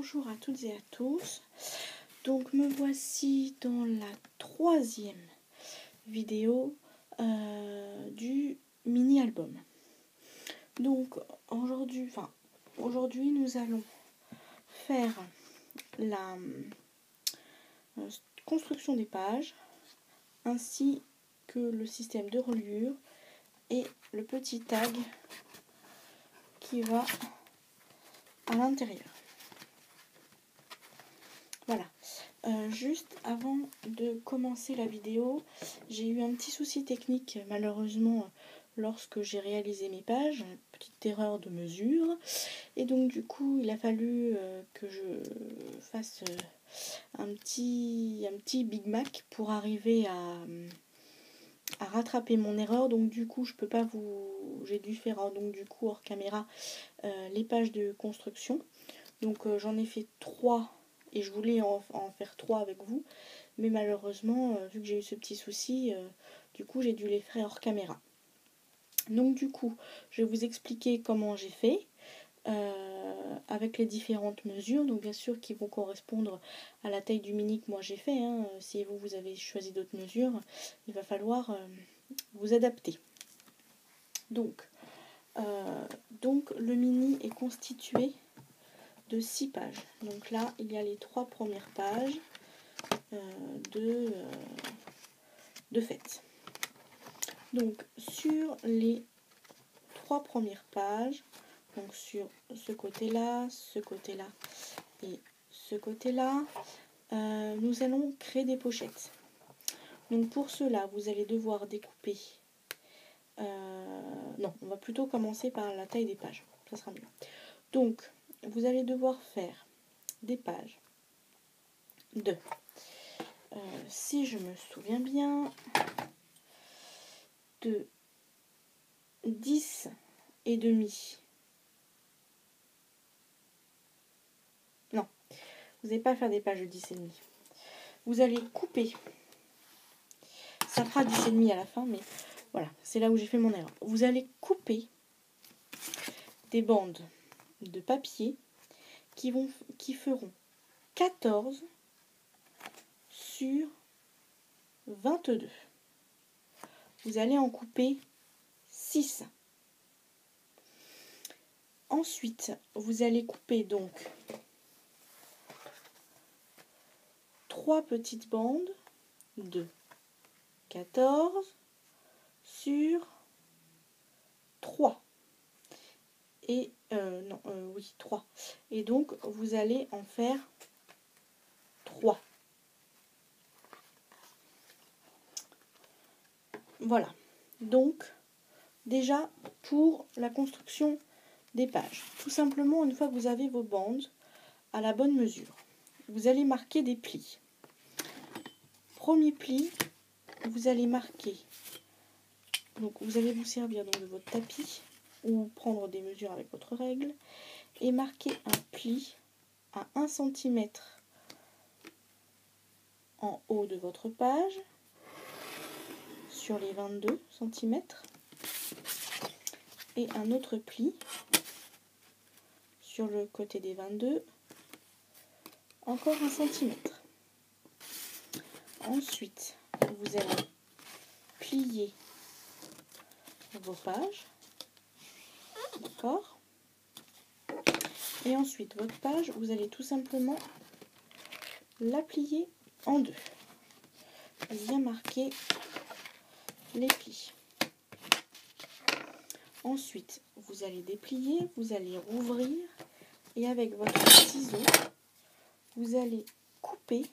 bonjour à toutes et à tous. Donc me voici dans la troisième vidéo du mini-album. Donc aujourd'hui nous allons faire la construction des pages ainsi que le système de reliure et le petit tag qui va à l'intérieur. Voilà. Juste avant de commencer la vidéo, j'ai eu un petit souci technique malheureusement lorsque j'ai réalisé mes pages, une petite erreur de mesure, et donc du coup il a fallu que je fasse un petit Big Mac pour arriver à rattraper mon erreur. Donc du coup je peux pas j'ai dû faire donc du coup hors caméra les pages de construction. Donc j'en ai fait 3 et je voulais en faire 3 avec vous, mais malheureusement vu que j'ai eu ce petit souci, du coup j'ai dû les faire hors caméra. Donc du coup je vais vous expliquer comment j'ai fait avec les différentes mesures, donc bien sûr qui vont correspondre à la taille du mini que moi j'ai fait, hein. Si vous avez choisi d'autres mesures, il va falloir vous adapter. Donc le mini est constitué de 6 pages. Donc là, il y a les 3 premières pages de fait. Donc sur les 3 premières pages, donc sur ce côté-là et ce côté-là, nous allons créer des pochettes. Donc pour cela, vous allez devoir découper. Non, on va plutôt commencer par la taille des pages. Ça sera mieux. Donc, vous allez devoir faire des pages de, si je me souviens bien, de 10 et demi. Non, vous n'allez pas faire des pages de 10 et demi. Vous allez couper. Ça fera 10 et demi à la fin, mais voilà, c'est là où j'ai fait mon erreur. Vous allez couper des bandes de papier qui feront 14 sur 22. Vous allez en couper 6. Ensuite, vous allez couper donc 3 petites bandes de 14 sur 3. Et 3. Et donc, vous allez en faire 3. Voilà. Donc, déjà, pour la construction des pages, tout simplement, une fois que vous avez vos bandes à la bonne mesure, vous allez marquer des plis. Premier pli, vous allez marquer, donc vous allez vous servir donc de votre tapis ou prendre des mesures avec votre règle et marquer un pli à 1 cm en haut de votre page sur les 22 cm et un autre pli sur le côté des 22, encore 1 cm. Ensuite, vous allez plier vos pages, d'accord? Et ensuite, votre page, vous allez tout simplement la plier en deux. Bien marquer les plis. Ensuite, vous allez déplier, vous allez rouvrir et avec votre ciseau, vous allez couper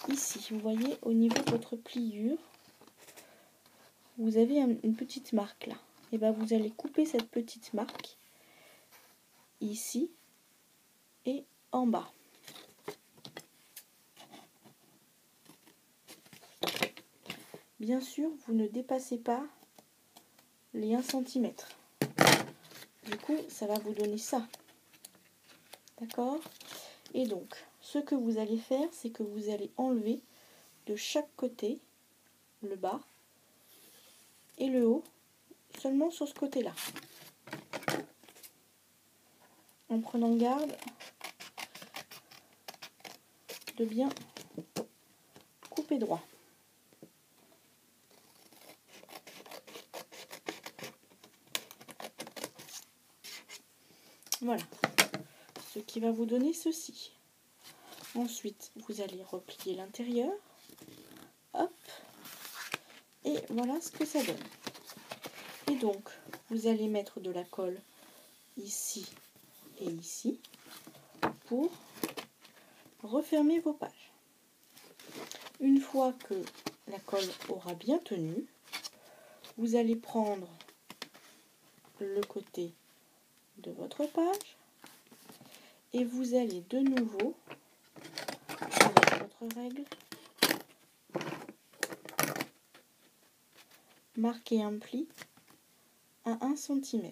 ici. Vous voyez, au niveau de votre pliure, vous avez une petite marque là. Et bien, vous allez couper cette petite marque ici et en bas. Bien sûr, vous ne dépassez pas les 1 cm. Du coup, ça va vous donner ça. D'accord? Et donc, ce que vous allez faire, c'est que vous allez enlever de chaque côté le bas et le haut, seulement sur ce côté-là. En prenant garde de bien couper droit. Voilà, ce qui va vous donner ceci. Ensuite, vous allez replier l'intérieur. Hop. Et voilà ce que ça donne. Et donc, vous allez mettre de la colle ici et ici pour refermer vos pages. Une fois que la colle aura bien tenu, vous allez prendre le côté de votre page et vous allez de nouveau, avec votre règle, marquer un pli à 1 cm.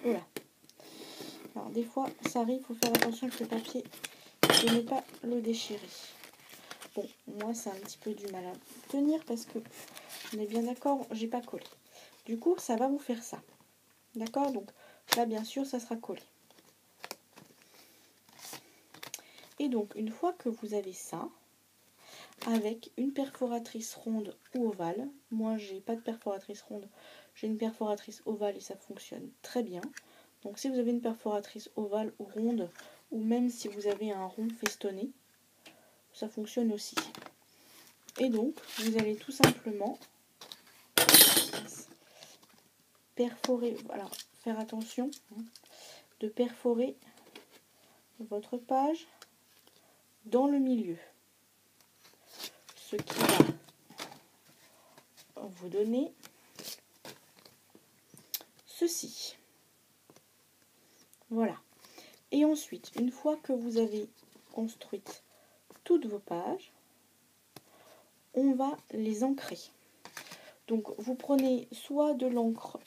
Voilà. Alors des fois ça arrive, il faut faire attention avec le papier de ne pas le déchirer. Bon, moi c'est un petit peu du mal à tenir parce que on est bien d'accord, j'ai pas collé. Du coup ça va vous faire ça. D'accord? Donc là bien sûr ça sera collé. Et donc une fois que vous avez ça, avec une perforatrice ronde ou ovale, moi j'ai pas de perforatrice ronde, j'ai une perforatrice ovale et ça fonctionne très bien. Donc si vous avez une perforatrice ovale ou ronde, ou même si vous avez un rond festonné, ça fonctionne aussi. Et donc vous allez tout simplement perforer, alors faire attention de perforer votre page dans le milieu, ce qui va vous donner ceci. Voilà. Et ensuite, une fois que vous avez construite toutes vos pages, on va les ancrer. Donc vous prenez soit de l'encre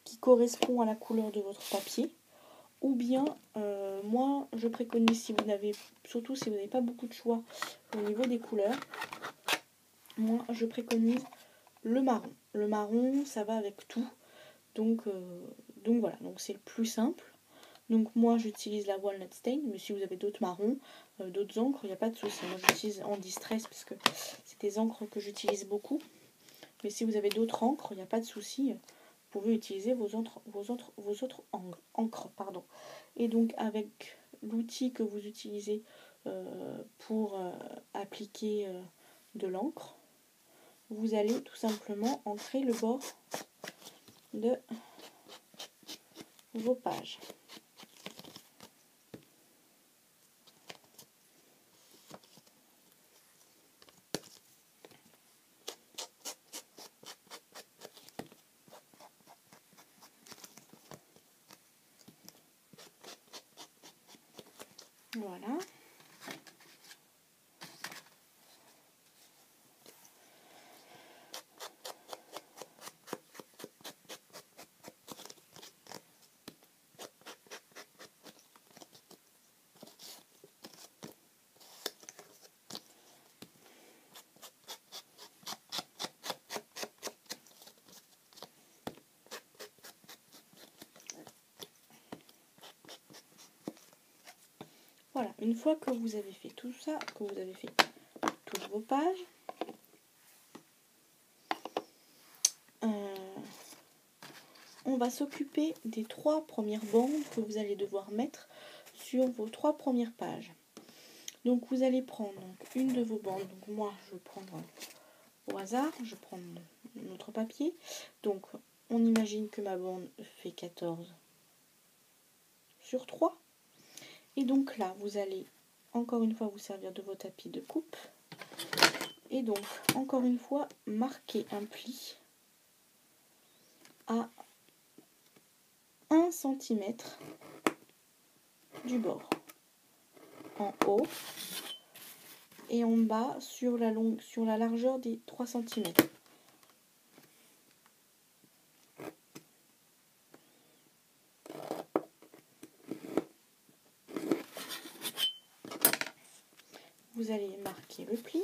qui correspond à la couleur de votre papier, ou bien moi je préconise, si vous n'avez, surtout si vous n'avez pas beaucoup de choix au niveau des couleurs, moi je préconise le marron. Le marron ça va avec tout, donc voilà, donc c'est le plus simple. Donc moi j'utilise la Walnut Stain, mais si vous avez d'autres marrons, d'autres encres, il n'y a pas de souci. Moi j'utilise en Distress parce que c'est des encres que j'utilise beaucoup. Mais si vous avez d'autres encres, il n'y a pas de souci. Vous pouvez utiliser vos autres encres. Pardon. Et donc avec l'outil que vous utilisez pour appliquer de l'encre, vous allez tout simplement ancrer le bord de vos pages. Voilà. Voilà, une fois que vous avez fait tout ça, que vous avez fait toutes vos pages, on va s'occuper des 3 premières bandes que vous allez devoir mettre sur vos 3 premières pages. Donc vous allez prendre une de vos bandes, donc moi je vais prendre au hasard, je prends notre papier, donc on imagine que ma bande fait 14 sur 3. Et donc là, vous allez encore une fois vous servir de vos tapis de coupe. Et donc, encore une fois, marquer un pli à 1 cm du bord. En haut et en bas sur la largeur des 3 cm. Vous allez marquer le pli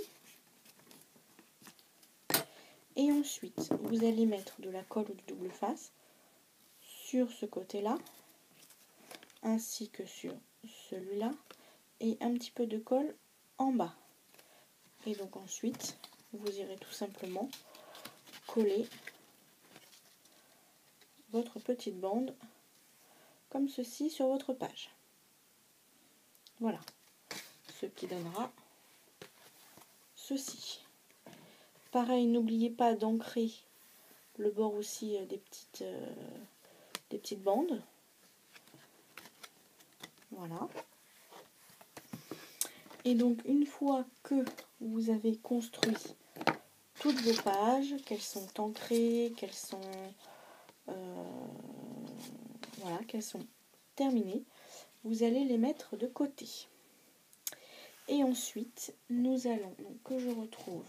Et ensuite, vous allez mettre de la colle ou du double face sur ce côté-là, ainsi que sur celui-là, et un petit peu de colle en bas. Et donc ensuite, vous irez tout simplement coller votre petite bande comme ceci sur votre page. Voilà, ce qui donnera ceci. Pareil, n'oubliez pas d'ancrer le bord aussi des petites bandes. Voilà. Et donc une fois que vous avez construit toutes vos pages, qu'elles sont ancrées, qu'elles sont voilà, qu'elles sont terminées, vous allez les mettre de côté. Et ensuite, nous allons, donc, que je retrouve,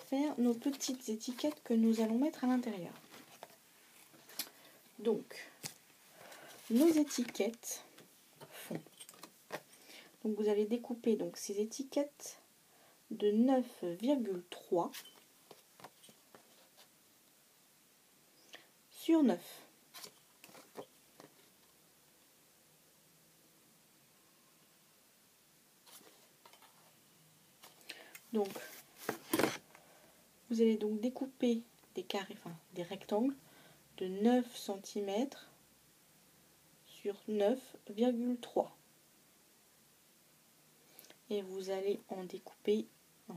faire nos petites étiquettes que nous allons mettre à l'intérieur. Donc, nos étiquettes font. Donc, vous allez découper donc ces étiquettes de 9,3 sur 9. Donc, vous allez donc découper des carrés, enfin des rectangles de 9 cm sur 9,3. Et vous allez en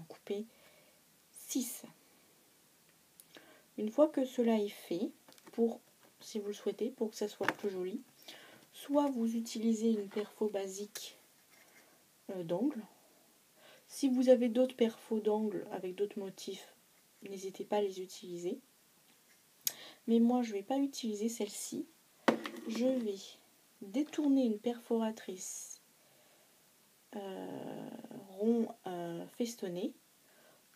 couper 6. Une fois que cela est fait, si vous le souhaitez, pour que ça soit plus joli, soit vous utilisez une perfo basique d'angle. Si vous avez d'autres perfos d'angle avec d'autres motifs, n'hésitez pas à les utiliser. Mais moi, je ne vais pas utiliser celle-ci. Je vais détourner une perforatrice rond festonné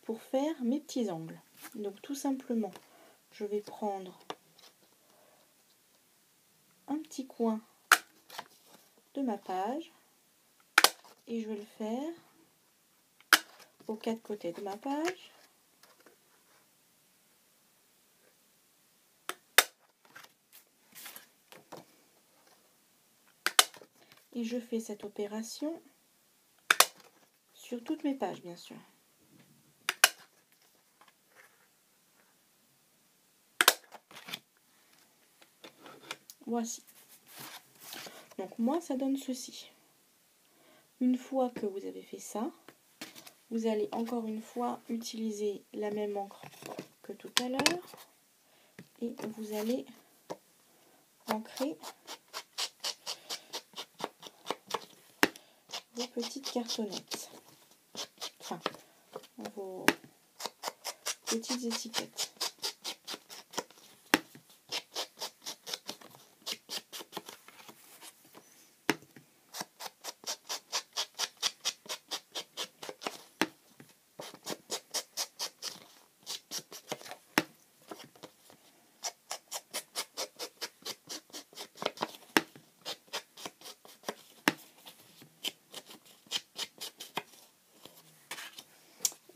pour faire mes petits angles. Donc tout simplement, je vais prendre un petit coin de ma page et je vais le faire aux 4 côtés de ma page. Et je fais cette opération sur toutes mes pages, bien sûr. Voici. Donc moi, ça donne ceci. Une fois que vous avez fait ça, vous allez encore une fois utiliser la même encre que tout à l'heure. Et vous allez ancrer vos petites cartonnettes. Enfin, vos petites étiquettes.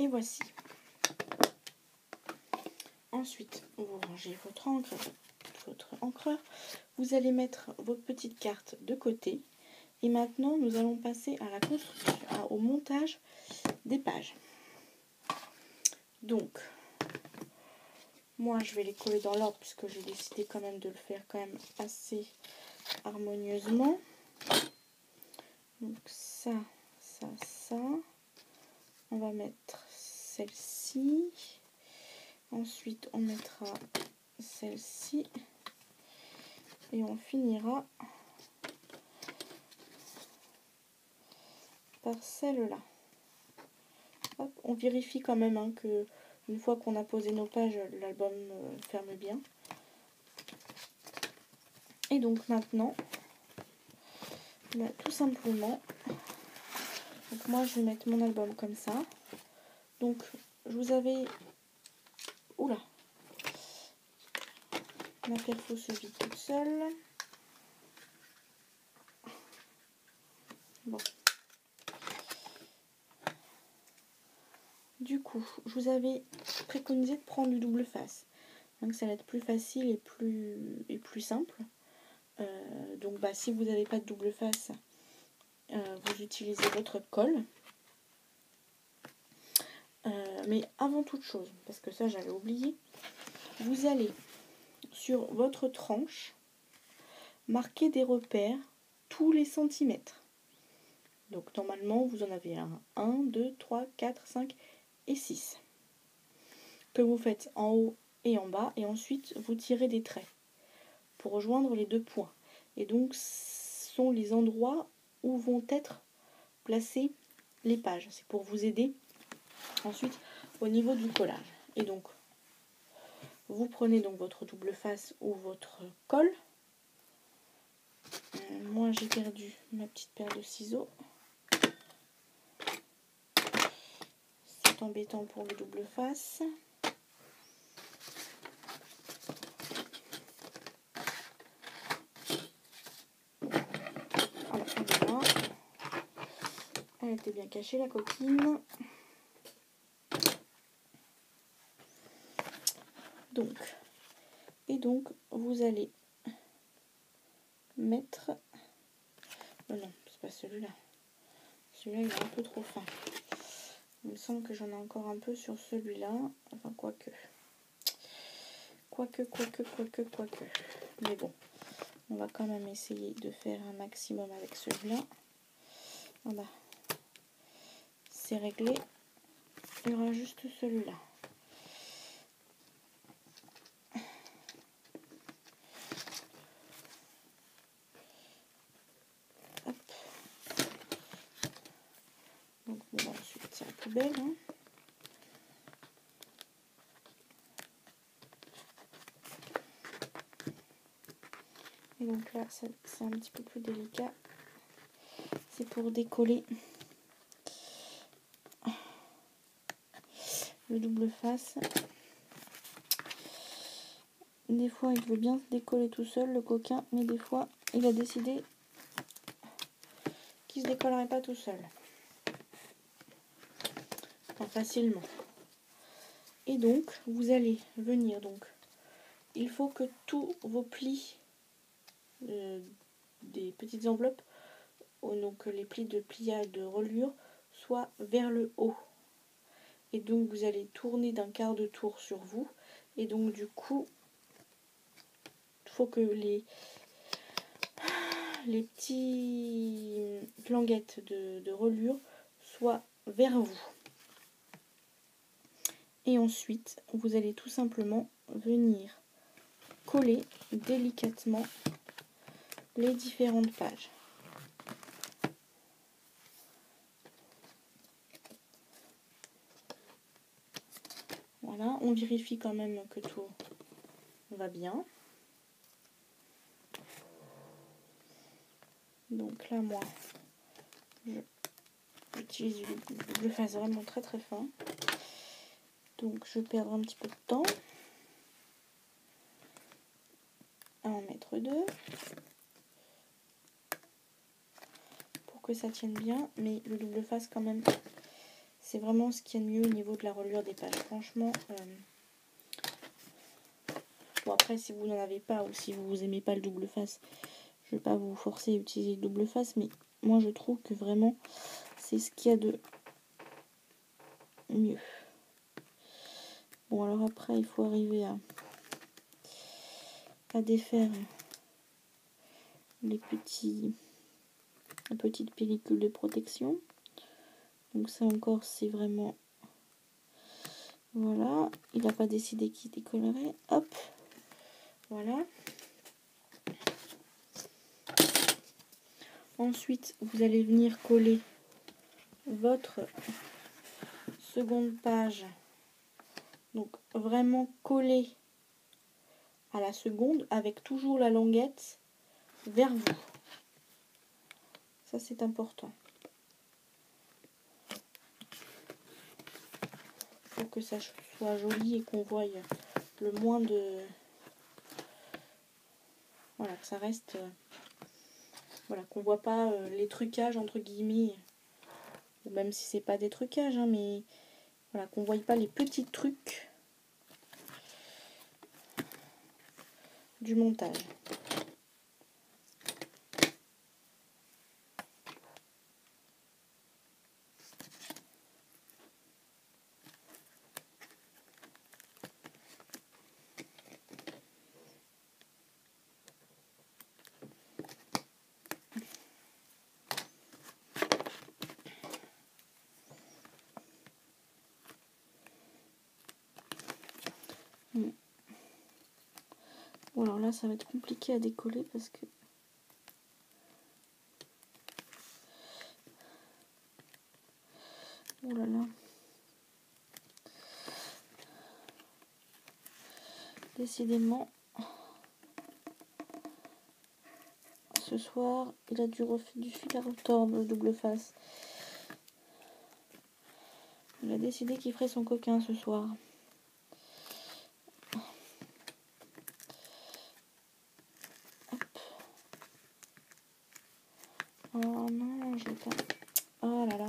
Et voici. Ensuite, vous rangez votre encreur. Vous allez mettre votre petite carte de côté. Et maintenant, nous allons passer à la construction, au montage des pages. Donc, moi, je vais les coller dans l'ordre puisque j'ai décidé quand même de le faire quand même assez harmonieusement. Donc ça, ça, ça. On va mettre celle-ci. Ensuite, on mettra celle-ci. Et on finira par celle-là. On vérifie quand même hein, que une fois qu'on a posé nos pages, l'album ferme bien. Et donc maintenant, tout simplement, donc moi je vais mettre mon album comme ça. Donc je vous avais... Oula, ma perfo se vide toute seule. Bon. Du coup, je vous avais préconisé de prendre du double face. Donc ça va être plus facile et plus simple. Donc si vous n'avez pas de double face, vous utilisez votre colle. Mais avant toute chose, parce que ça j'avais oublié, vous allez sur votre tranche marquer des repères tous les centimètres. Donc normalement vous en avez 1, 2, 3, 4, 5 et 6. Que vous faites en haut et en bas, et ensuite vous tirez des traits pour rejoindre les deux points. Et donc ce sont les endroits où vont être placées les pages. C'est pour vous aider ensuite au niveau du collage. Et donc vous prenez donc votre double face ou votre colle. Moi j'ai perdu ma petite paire de ciseaux. C'est embêtant pour le double face. Alors voilà. Elle était bien cachée la coquine. Donc vous allez mettre... non, c'est pas celui-là. Celui-là il est un peu trop fin. Il me semble que j'en ai encore un peu sur celui-là. Enfin, quoique. Mais bon, on va quand même essayer de faire un maximum avec celui-là. Ah bah, c'est réglé. Il y aura juste celui-là. Hop. Donc bon, ensuite c'est la poubelle. Hein. Et donc là, c'est un petit peu plus délicat. C'est pour décoller le double face. Des fois, il veut bien se décoller tout seul, le coquin, mais des fois, il a décidé qu'il se décollerait pas tout seul. Enfin, facilement. Et donc, vous allez venir, donc, il faut que tous vos plis des petites enveloppes, donc les plis de pliage de reliure, soient vers le haut. Et donc, vous allez tourner d'un quart de tour sur vous. Et donc, du coup, il faut que les petites languettes de reliure soient vers vous. Et ensuite, vous allez tout simplement venir coller délicatement les différentes pages. Voilà, on vérifie quand même que tout va bien. Donc là, moi, j'utilise du double face vraiment très très fin. Donc je perds un petit peu de temps à en mettre deux pour que ça tienne bien, mais le double face quand même, c'est vraiment ce qu'il y a de mieux au niveau de la reliure des pages. Franchement, bon après si vous n'en avez pas ou si vous n'aimez pas le double face, je ne vais pas vous forcer à utiliser le double face, mais moi je trouve que vraiment c'est ce qu'il y a de mieux. Bon alors après il faut arriver à défaire les petites pellicules de protection. Donc ça encore c'est vraiment... Voilà, il n'a pas décidé qu'il décollerait. Hop, voilà. Ensuite, vous allez venir coller votre seconde page. Donc vraiment coller à la seconde avec toujours la languette vers vous. Ça c'est important. Pour que ça soit joli et qu'on voie le moins de... Voilà, que ça reste... Voilà, qu'on voit pas les trucages entre guillemets. Ou même si c'est pas des trucages, hein, mais Voilà, qu'on ne voie pas les petits trucs du montage. Bon, alors là, ça va être compliqué à décoller parce que oh là là. Décidément, ce soir, il a du fil à retordre, le double face. Il a décidé qu'il ferait son coquin ce soir. Hop. Oh non, je l'ai pas. Oh là là.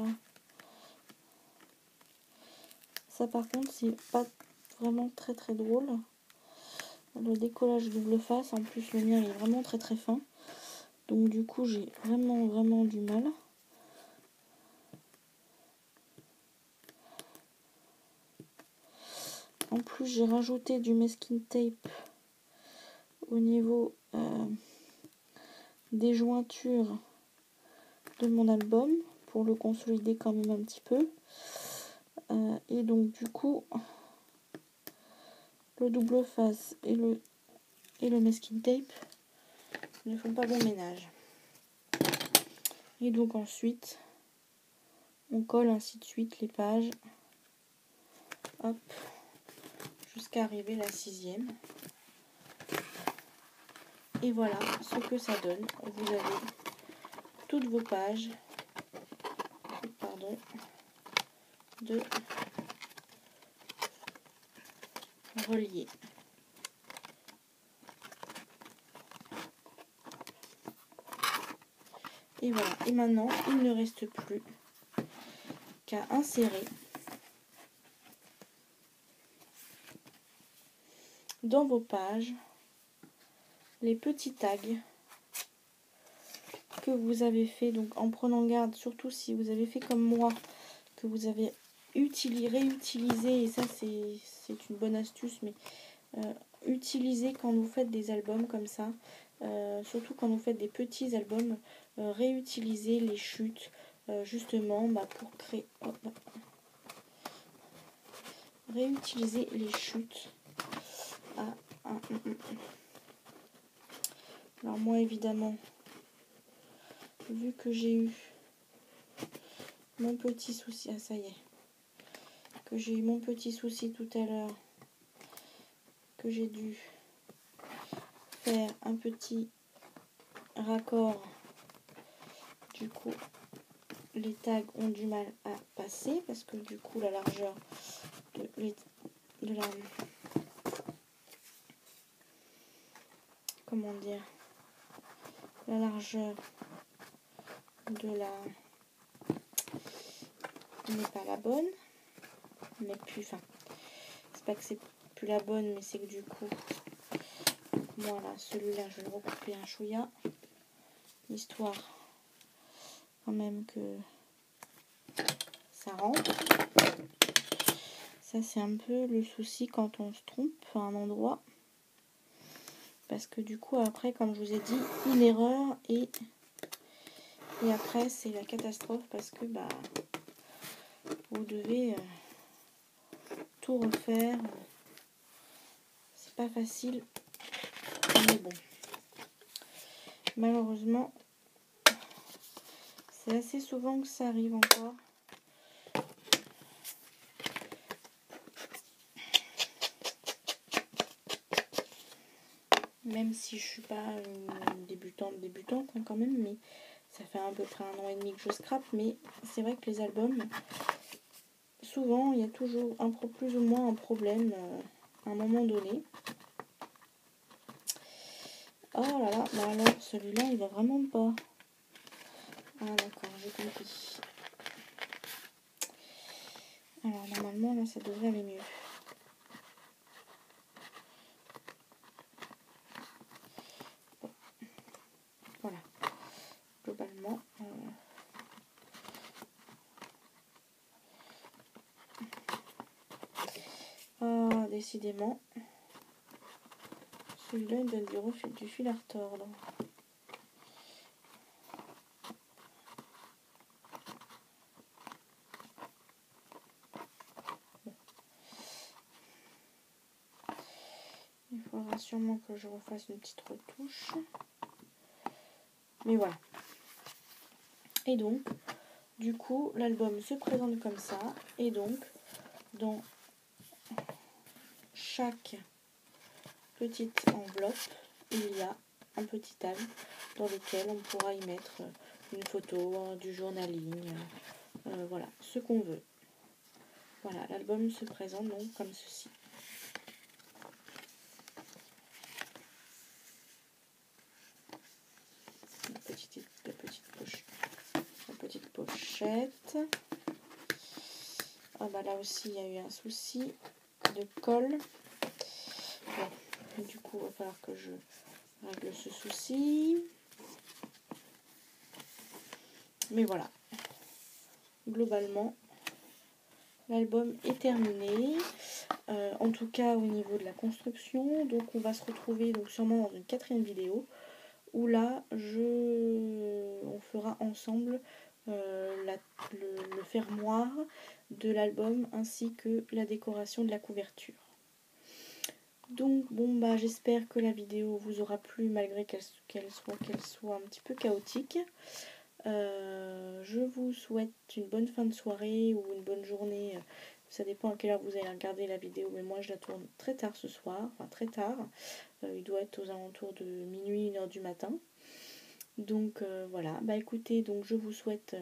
Ça par contre, c'est pas vraiment très très drôle. Le décollage double face, en plus le mien est vraiment très très fin. Donc du coup, j'ai vraiment du mal. En plus, j'ai rajouté du masking tape au niveau des jointures de mon album pour le consolider quand même un petit peu. Et donc du coup, le double face et le masking tape ne font pas bon ménage. Et donc ensuite, on colle ainsi de suite les pages. Hop. Jusqu'à arriver à la 6e. Et voilà ce que ça donne. Vous avez toutes vos pages de relier. Et voilà. Et maintenant, il ne reste plus qu'à insérer dans vos pages les petits tags que vous avez fait, donc en prenant garde, surtout si vous avez fait comme moi, que vous avez réutilisé, et ça c'est une bonne astuce, mais utilisez quand vous faites des albums comme ça, surtout quand vous faites des petits albums, réutilisez les chutes, justement pour créer, réutiliser les chutes. Alors moi évidemment, vu que j'ai eu mon petit souci, ça y est, que j'ai eu mon petit souci tout à l'heure, que j'ai dû faire un petit raccord, du coup les tags ont du mal à passer parce que du coup la largeur de la comment dire, la largeur de la n'est pas la bonne, mais plus, enfin c'est pas que c'est plus la bonne, mais c'est que du coup moi là celui-là je vais le recouper un chouïa, histoire quand même que ça rentre. Ça c'est un peu le souci quand on se trompe à un endroit, parce que du coup après, comme je vous ai dit, une erreur et après c'est la catastrophe, parce que bah vous devez tout refaire. C'est pas facile, mais bon, malheureusement c'est assez souvent que ça arrive encore. Même si je suis pas une débutante hein, quand même, mais ça fait à peu près 1 an et demi que je scrape. Mais c'est vrai que les albums, souvent il y a toujours plus ou moins un problème à un moment donné. Oh là là, bah alors celui-là il va vraiment pas. Ah d'accord, j'ai compris. Alors normalement là ça devrait aller mieux. Bon. Voilà. Globalement. Décidément. Celui-là il donne du fil à retordre. Il faudra sûrement que je refasse une petite retouche. Mais voilà. Et donc, du coup, l'album se présente comme ça. Et donc, dans chaque petite enveloppe, il y a un petit tag dans lequel on pourra y mettre une photo, du journaling, voilà, ce qu'on veut. Voilà, l'album se présente donc comme ceci. La petite pochette. Ah bah là aussi il y a eu un souci de colle. Bon, du coup il va falloir que je règle ce souci. Mais voilà. Globalement, l'album est terminé. En tout cas au niveau de la construction. Donc on va se retrouver donc sûrement dans une 4e vidéo. Où là, on fera ensemble le fermoir de l'album ainsi que la décoration de la couverture. Donc bon bah j'espère que la vidéo vous aura plu malgré qu'elle soit un petit peu chaotique. Je vous souhaite une bonne fin de soirée ou une bonne journée. Ça dépend à quelle heure vous allez regarder la vidéo, mais moi je la tourne très tard ce soir, enfin très tard. Il doit être aux alentours de minuit, 1h du matin. Donc voilà, bah écoutez, donc je vous souhaite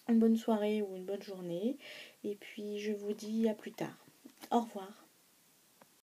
une bonne soirée ou une bonne journée. Et puis je vous dis à plus tard. Au revoir.